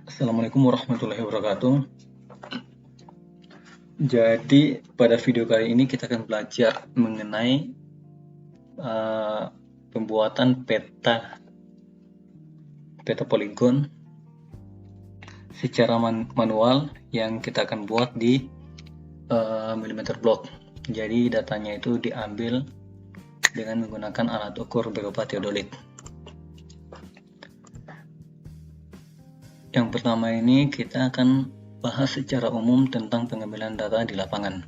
Assalamualaikum warahmatullahi wabarakatuh. Jadi pada video kali ini kita akan belajar mengenai pembuatan peta poligon secara manual yang kita akan buat di millimeter block. Jadi datanya itu diambil dengan menggunakan alat ukur berupa teodolit. Yang pertama ini kita akan bahas secara umum tentang pengambilan data di lapangan.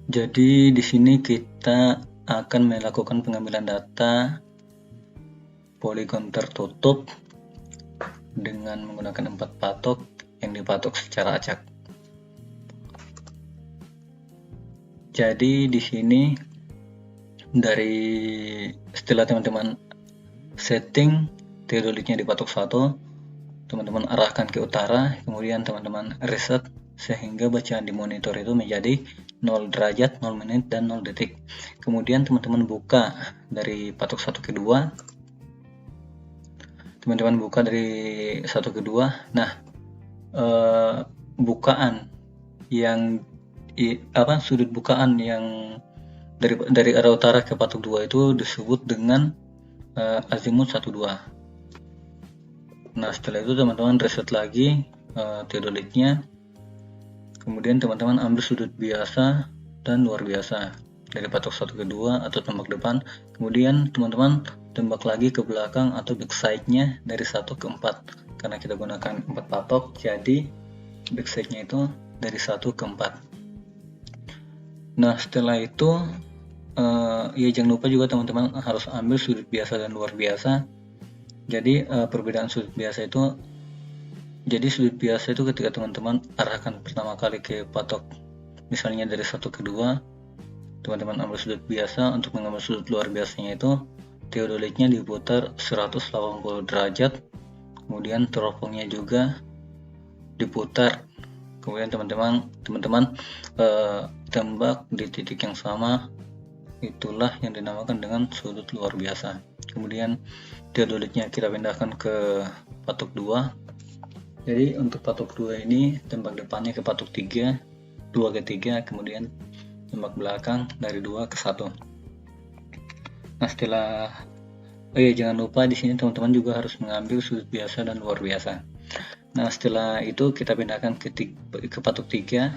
Jadi di sini kita akan melakukan pengambilan data poligon tertutup dengan menggunakan 4 patok yang dipatok secara acak. Jadi di sini setelah teman-teman setting teodolitnya dipatok 1, teman-teman arahkan ke utara, kemudian teman-teman reset sehingga bacaan di monitor itu menjadi 0 derajat, 0 menit, dan 0 detik. Kemudian teman-teman buka dari patok 1 ke 2. Teman-teman buka dari 1 ke 2. Nah, bukaan yang sudut bukaan yang dari arah utara ke patok 2 itu disebut dengan azimut 12. Nah, setelah itu teman-teman reset lagi teodolitnya. Kemudian teman-teman ambil sudut biasa dan luar biasa dari patok 1 ke 2 atau tembak depan. Kemudian teman-teman tembak lagi ke belakang atau backside-nya dari 1 ke 4. Karena kita gunakan 4 patok, jadi backside-nya itu dari 1 ke 4. Nah, setelah itu ya jangan lupa juga teman-teman harus ambil sudut biasa dan luar biasa. Jadi perbedaan sudut biasa itu, ketika teman-teman arahkan pertama kali ke patok, misalnya dari 1 ke 2, teman-teman ambil sudut biasa. Untuk mengambil sudut luar biasanya itu teodolitnya diputar 180 derajat, kemudian teropongnya juga diputar, kemudian teman-teman tembak di titik yang sama. Itulah yang dinamakan dengan sudut luar biasa. Kemudian teodolitnya kita pindahkan ke patok 2. Jadi untuk patok 2 ini tembak depannya ke patok 3, 2 ke 3, kemudian tembak belakang dari 2 ke 1. Nah, jangan lupa di sini teman-teman juga harus mengambil sudut biasa dan luar biasa. Nah, setelah itu kita pindahkan ke patok 3.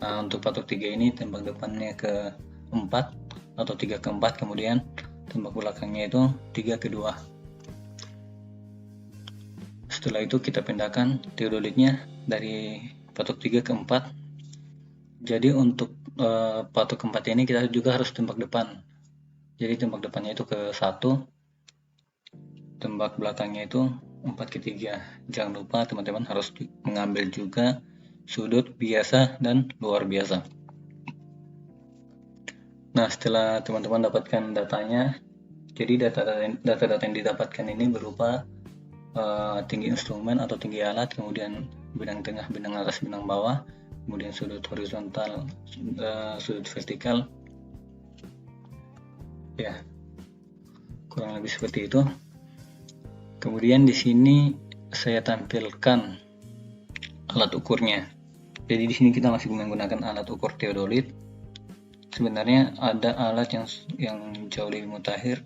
Nah, untuk patok 3 ini tembak depannya ke 4 atau 3 ke 4, kemudian tembak belakangnya itu 3 ke 2. Setelah itu kita pindahkan teodolitnya dari patok 3 ke 4. Jadi untuk patok keempat ini kita juga harus tembak depan. Jadi tembak depannya itu ke 1, tembak belakangnya itu 4 ke 3. Jangan lupa teman-teman harus mengambil juga sudut biasa dan luar biasa. Nah, setelah teman-teman dapatkan datanya, jadi data-data yang didapatkan ini berupa tinggi instrumen atau tinggi alat, kemudian benang tengah, benang atas, benang bawah, kemudian sudut horizontal, sudut vertikal. Ya, kurang lebih seperti itu. Kemudian di sini saya tampilkan alat ukurnya. Jadi di sini kita masih menggunakan alat ukur teodolit. Sebenarnya ada alat yang jauh lebih mutakhir,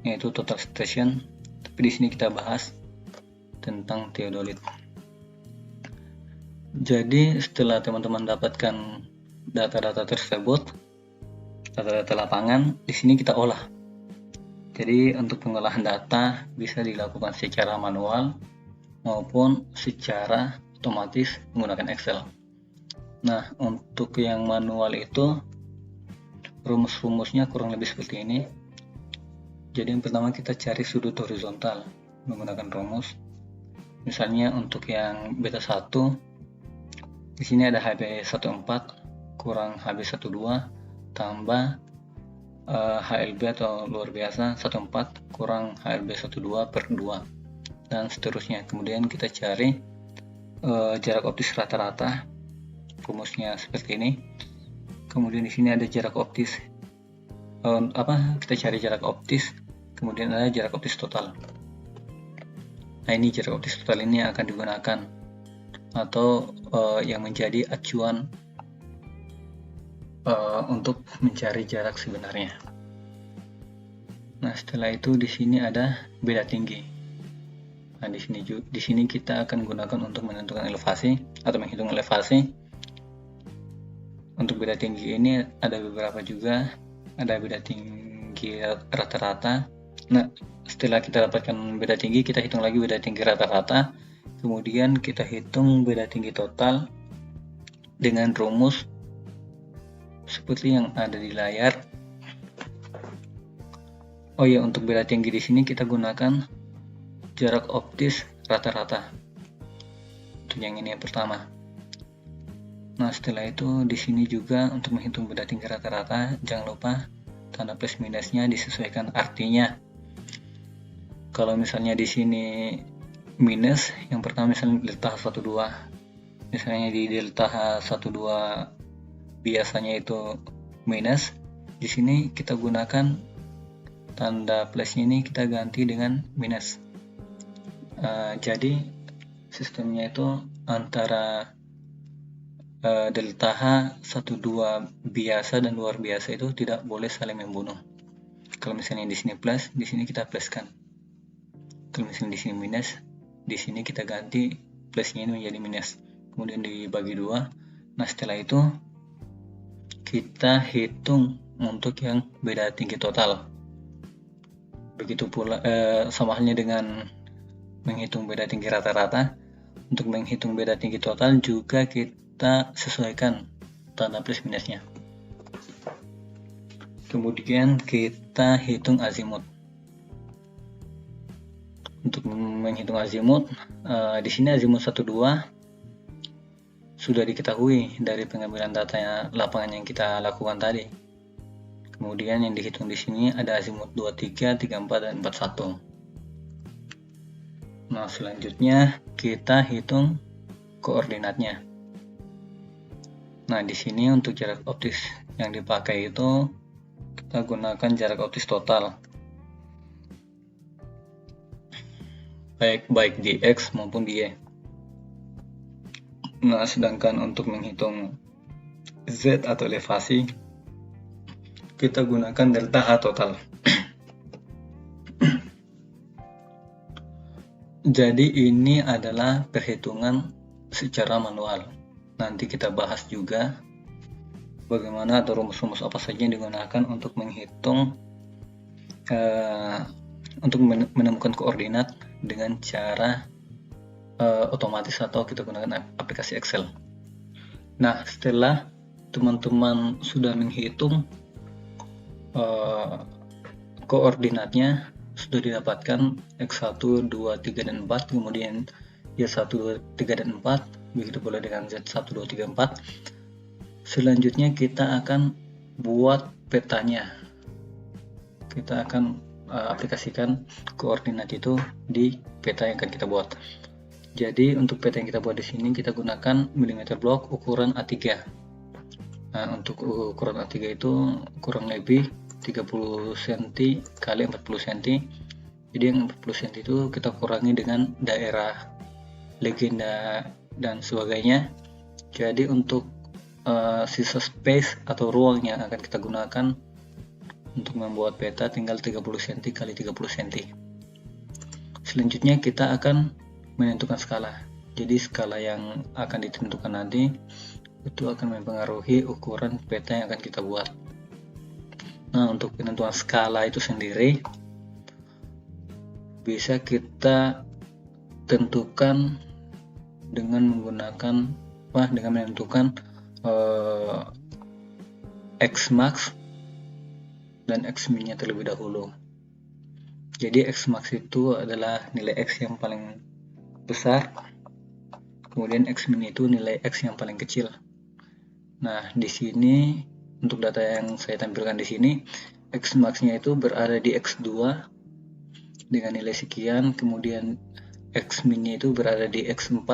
yaitu total station. Tapi di sini kita bahas tentang teodolit. Jadi setelah teman-teman dapatkan data-data tersebut, data-data lapangan, di sini kita olah. Jadi untuk pengolahan data bisa dilakukan secara manual maupun secara otomatis menggunakan Excel. Nah, untuk yang manual itu rumus-rumusnya kurang lebih seperti ini. Jadi yang pertama kita cari sudut horizontal menggunakan rumus. Misalnya untuk yang beta 1, di sini ada HB14 kurang HB12 tambah HLB atau luar biasa 14 kurang HLB 12 per 2, dan seterusnya. Kemudian kita cari jarak optis rata-rata, rumusnya seperti ini. Kemudian di sini ada jarak optis, kita cari jarak optis, kemudian ada jarak optis total. Nah, ini jarak optis total ini akan digunakan atau yang menjadi acuan untuk mencari jarak sebenarnya. Nah, setelah itu di sini ada beda tinggi. Nah, di sini kita akan gunakan untuk menentukan elevasi atau menghitung elevasi. Untuk beda tinggi ini ada beberapa juga, ada beda tinggi rata-rata. Nah, setelah kita dapatkan beda tinggi, kita hitung lagi beda tinggi rata-rata, kemudian kita hitung beda tinggi total dengan rumus seperti yang ada di layar. Oh ya, untuk beda tinggi di sini kita gunakan jarak optis rata-rata. Untuk yang ini yang pertama. Nah, setelah itu di sini juga untuk menghitung beda tinggi rata-rata, jangan lupa tanda plus minusnya disesuaikan artinya. Kalau misalnya di sini minus, yang pertama misalnya delta H12. Misalnya di delta H12 biasanya itu minus, di sini kita gunakan tanda plusnya ini kita ganti dengan minus. Jadi sistemnya itu antara delta H12 biasa dan luar biasa itu tidak boleh saling membunuh. Kalau misalnya di sini plus, di sini kita pluskan. Kalau misalnya di sini minus, di sini kita ganti plusnya ini menjadi minus. Kemudian dibagi 2. Nah, setelah itu kita hitung untuk yang beda tinggi total. Begitu pula sama halnya dengan menghitung beda tinggi rata-rata. Untuk menghitung beda tinggi total juga kita sesuaikan tanda plus minusnya. Kemudian kita hitung azimut. Untuk menghitung azimut, di sini azimut 12 sudah diketahui dari pengambilan data lapangan yang kita lakukan tadi. Kemudian yang dihitung di sini ada azimut 23, 34, dan 41. Nah, selanjutnya kita hitung koordinatnya. Nah, di sini untuk jarak optis yang dipakai itu kita gunakan jarak optis total, baik di X maupun di Y. Nah, sedangkan untuk menghitung Z atau elevasi, kita gunakan delta H total. Jadi ini adalah perhitungan secara manual. Nanti kita bahas juga bagaimana atau rumus-rumus apa saja yang digunakan untuk menghitung untuk menemukan koordinat dengan cara otomatis atau kita gunakan aplikasi Excel. Nah, setelah teman-teman sudah menghitung koordinatnya, sudah didapatkan X1, 2, 3, dan 4, kemudian Y1, 2, 3, dan 4, begitu pula dengan Z1, 2, 3, 4. Selanjutnya kita akan buat petanya. Kita akan aplikasikan koordinat itu di peta yang akan kita buat. Jadi untuk peta yang kita buat di sini kita gunakan mm block ukuran A3. Nah, untuk ukuran A3 itu kurang lebih 30 cm kali 40 cm. Jadi yang 40 cm itu kita kurangi dengan daerah legenda dan sebagainya. Jadi untuk sisa space atau ruang yang akan kita gunakan untuk membuat peta tinggal 30 cm kali 30 cm. Selanjutnya kita akan menentukan skala. Jadi skala yang akan ditentukan nanti itu akan mempengaruhi ukuran peta yang akan kita buat. Nah, untuk penentuan skala itu sendiri bisa kita tentukan dengan menggunakan dengan menentukan X max dan X min nya terlebih dahulu. Jadi X max itu adalah nilai X yang paling besar, kemudian X min itu nilai X yang paling kecil. Nah, di sini untuk data yang saya tampilkan di sini, X max-nya itu berada di X2 dengan nilai sekian, kemudian X min-nya itu berada di X4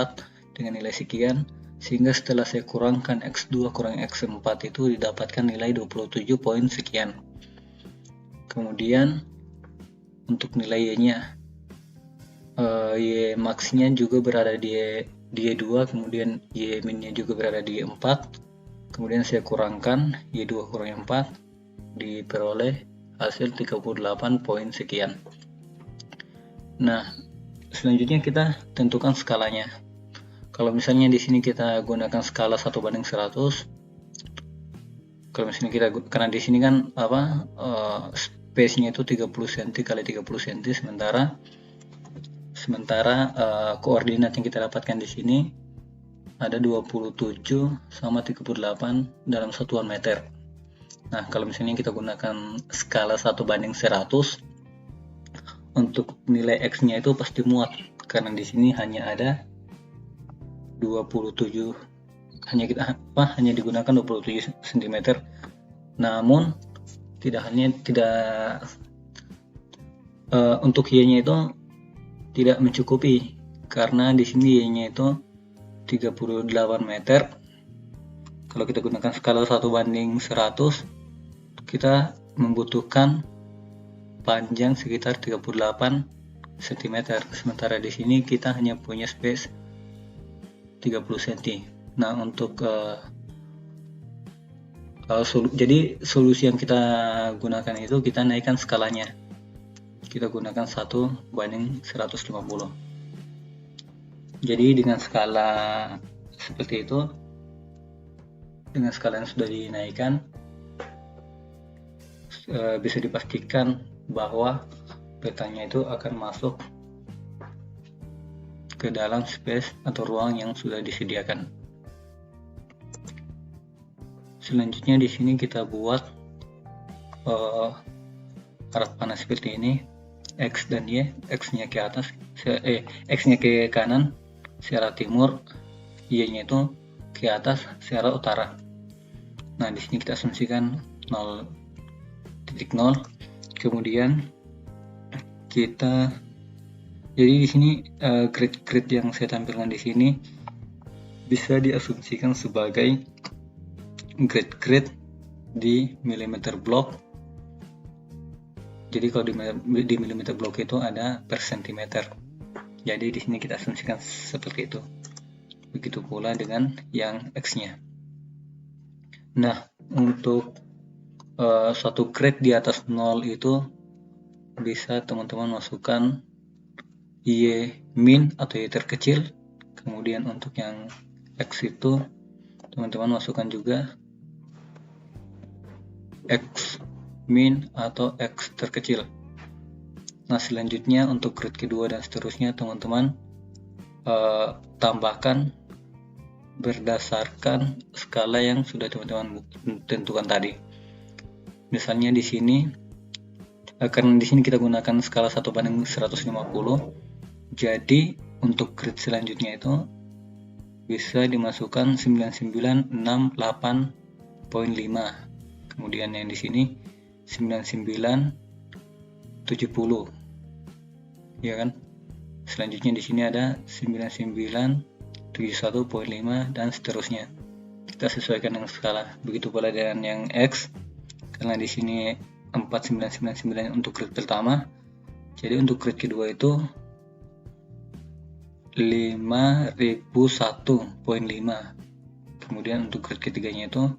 dengan nilai sekian, sehingga setelah saya kurangkan X2 kurang X4 itu didapatkan nilai 27 poin sekian. Kemudian untuk nilai Y-nya Y max-nya juga berada di Y2, kemudian Y min-nya juga berada di Y4, kemudian saya kurangkan Y2 kurang Y4, diperoleh hasil 38 poin sekian. Nah, selanjutnya kita tentukan skalanya. Kalau misalnya di sini kita gunakan skala 1:100, kalau misalnya kita, karena di sini kan space-nya itu 30 cm kali 30 cm, sementara koordinat yang kita dapatkan di sini ada 27 sama 38 dalam satuan meter. Nah, kalau misalnya kita gunakan skala 1:100, untuk nilai X-nya itu pasti muat, karena di sini hanya ada 27, hanya digunakan 27 cm. Namun untuk Y-nya itu tidak mencukupi, karena di sini Y-nya itu 38 meter. Kalau kita gunakan skala 1:100, kita membutuhkan panjang sekitar 38 cm, sementara di sini kita hanya punya space 30 cm. Nah, untuk jadi solusi yang kita gunakan itu, kita naikkan skalanya, kita gunakan 1:150. Jadi dengan skala seperti itu, dengan skala yang sudah dinaikkan, bisa dipastikan bahwa petanya itu akan masuk ke dalam space atau ruang yang sudah disediakan. Selanjutnya di sini kita buat arah panah seperti ini, X dan Y, X-nya ke atas, X-nya ke kanan searah timur, Y-nya itu ke atas searah utara. Nah, di sini kita asumsikan 0.0. Kemudian kita, jadi di sini grid yang saya tampilkan di sini bisa diasumsikan sebagai grid di millimeter block. Jadi kalau di millimeter block itu ada per centimeter. Jadi di sini kita asumsikan seperti itu. Begitu pula dengan yang X-nya. Nah, untuk suatu grid di atas 0 itu bisa teman-teman masukkan Y min atau Y terkecil. Kemudian untuk yang X itu teman-teman masukkan juga X min atau X terkecil. Nah, selanjutnya untuk grid kedua dan seterusnya teman-teman tambahkan berdasarkan skala yang sudah teman-teman tentukan tadi. Misalnya di sini, karena di sini kita gunakan skala 1:150, jadi untuk grid selanjutnya itu bisa dimasukkan 9968.5. Kemudian yang di sini 9970, ya kan? Selanjutnya di sini ada 9971.5 dan seterusnya. Kita sesuaikan dengan skala. Begitu pula dengan yang X, karena di sini 4999 untuk grid pertama. Jadi untuk grid kedua itu 5001.5. Kemudian untuk grid ketiganya itu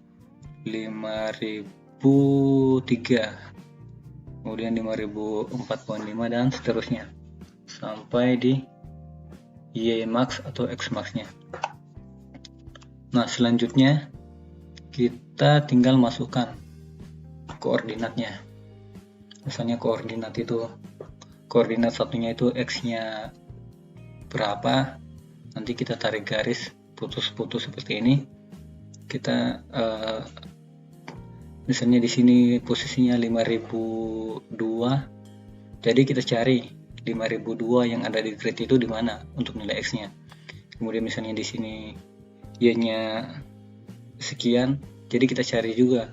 5003, kemudian 5004.5 dan seterusnya sampai di Y max atau X max-nya. Nah, selanjutnya kita tinggal masukkan koordinatnya. Misalnya koordinat satunya itu X-nya berapa, nanti kita tarik garis putus-putus seperti ini. Kita misalnya di sini posisinya 5002, jadi kita cari 5002 yang ada di grid itu di mana untuk nilai X-nya. Kemudian misalnya di sini Y-nya sekian, jadi kita cari juga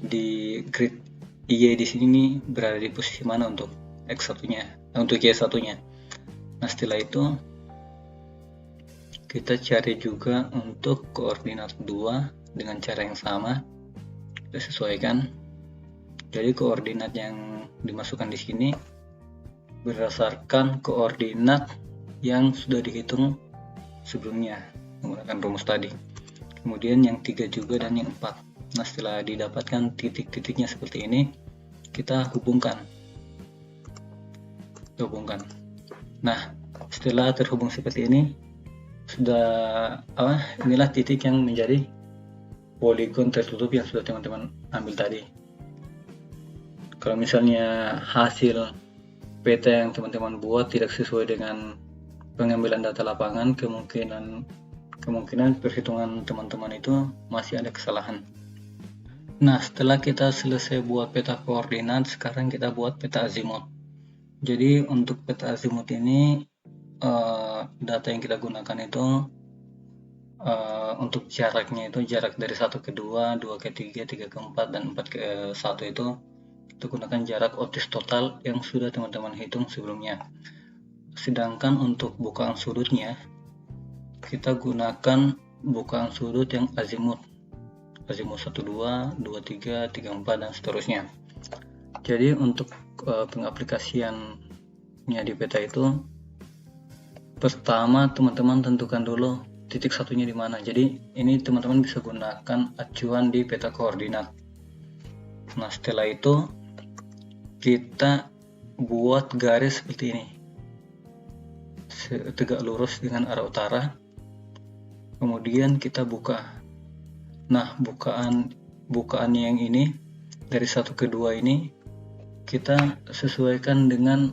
di grid Y di sini berada di posisi mana untuk X satunya, untuk Y satunya. Nah, setelah itu kita cari juga untuk koordinat 2 dengan cara yang sama. Kita sesuaikan. Jadi koordinat yang dimasukkan di sini berdasarkan koordinat yang sudah dihitung sebelumnya menggunakan rumus tadi. Kemudian yang 3 juga dan yang 4. Nah, setelah didapatkan titik-titiknya seperti ini, kita hubungkan. Nah, setelah terhubung seperti ini, inilah titik yang menjadi poligon tertutup yang sudah teman-teman ambil tadi. Kalau misalnya hasil peta yang teman-teman buat tidak sesuai dengan pengambilan data lapangan, kemungkinan perhitungan teman-teman itu masih ada kesalahan. Nah, setelah kita selesai buat peta koordinat, sekarang kita buat peta azimut. Jadi untuk peta azimut ini data yang kita gunakan itu untuk jaraknya itu jarak dari 1 ke 2, 2 ke 3, 3 ke 4, dan 4 ke 1 itu kita gunakan jarak optis total yang sudah teman-teman hitung sebelumnya. Sedangkan untuk bukaan sudutnya, kita gunakan bukaan sudut yang azimut 12, 23, 34, dan seterusnya. Jadi untuk pengaplikasiannya di peta itu, pertama teman-teman tentukan dulu titik satunya di mana. Jadi ini teman-teman bisa gunakan acuan di peta koordinat. Nah, setelah itu kita buat garis seperti ini, tegak lurus dengan arah utara. Kemudian kita buka. Nah, bukaan yang ini dari 1 ke 2 ini kita sesuaikan dengan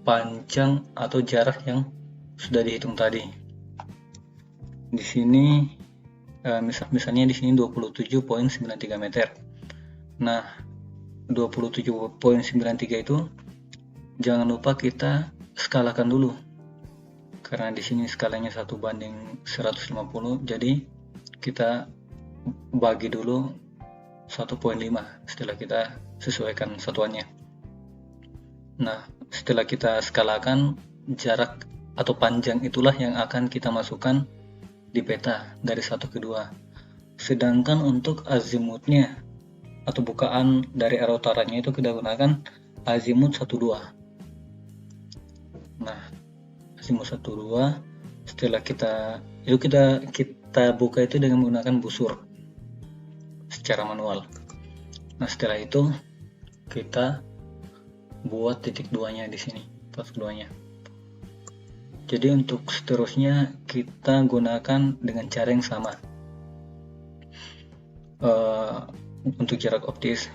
panjang atau jarak yang sudah dihitung tadi. Di sini misalnya di sini 27.93 meter. Nah, 27.93 itu jangan lupa kita skalakan dulu. Karena di sini skalanya 1:150, jadi kita bagi dulu 1.5 setelah kita sesuaikan satuannya. Nah, setelah kita skalakan, jarak atau panjang itulah yang akan kita masukkan di peta dari 1 ke 2. Sedangkan untuk azimutnya atau bukaan dari arah utaranya itu kita gunakan azimut 12. Nah, azimut 12 setelah kita buka itu dengan menggunakan busur secara manual. Nah, setelah itu kita buat titik 2-nya di sini, titik 2-nya. Jadi untuk seterusnya kita gunakan dengan cara yang sama. Untuk jarak optis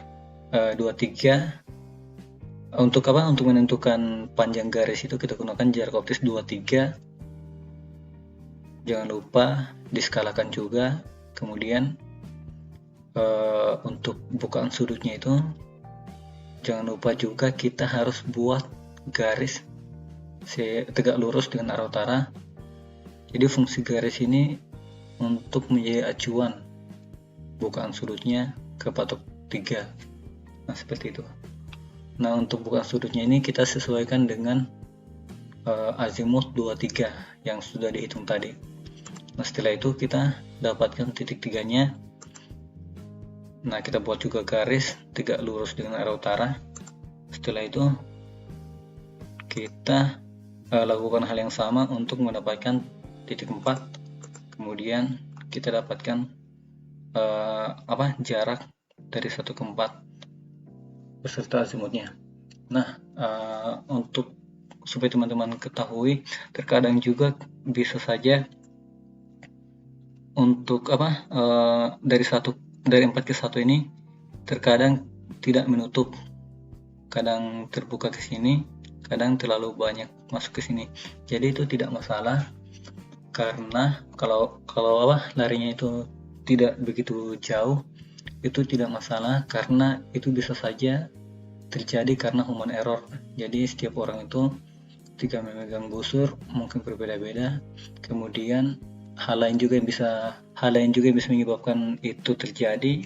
23, untuk menentukan panjang garis itu kita gunakan jarak optis 23. Jangan lupa diskalakan juga. Kemudian untuk bukaan sudutnya itu jangan lupa juga kita harus buat garis tegak lurus dengan arah utara. Jadi fungsi garis ini untuk menjadi acuan bukaan sudutnya ke patok 3. Nah, seperti itu. Nah, untuk bukaan sudutnya ini kita sesuaikan dengan azimut 23 yang sudah dihitung tadi. Nah, setelah itu kita dapatkan titik 3-nya. Nah, kita buat juga garis tegak lurus dengan arah utara. Setelah itu kita lakukan hal yang sama untuk mendapatkan titik 4. Kemudian kita dapatkan jarak dari 1 ke 4 beserta azimutnya. Nah, untuk supaya teman-teman ketahui, terkadang juga bisa saja untuk dari 4 ke 1 ini terkadang tidak menutup, kadang terbuka ke sini, kadang terlalu banyak masuk ke sini. Jadi itu tidak masalah, karena kalau larinya itu tidak begitu jauh, itu tidak masalah, karena itu bisa saja terjadi karena human error. Jadi setiap orang itu ketika memegang busur mungkin berbeda-beda. Kemudian hal lain juga bisa menyebabkan itu terjadi,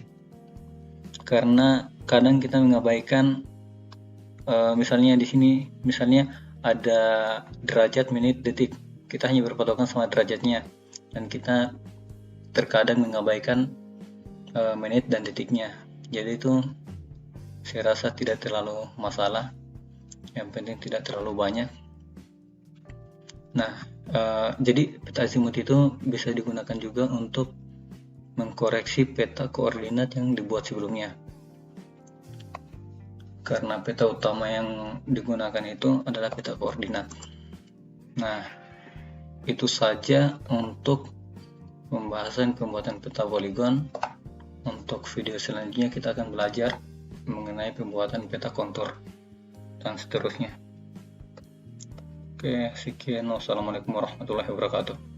karena kadang kita mengabaikan misalnya di sini ada derajat, menit, detik, kita hanya berpatokan sama derajatnya, dan kita terkadang mengabaikan menit dan detiknya. Jadi itu saya rasa tidak terlalu masalah. yang penting tidak terlalu banyak. Nah, jadi peta azimut itu bisa digunakan juga untuk mengkoreksi peta koordinat yang dibuat sebelumnya. Karena peta utama yang digunakan itu adalah peta koordinat. Nah, itu saja untuk pembahasan pembuatan peta poligon. Untuk video selanjutnya kita akan belajar mengenai pembuatan peta kontur dan seterusnya. Oke, sekian. Wassalamualaikum warahmatullahi wabarakatuh.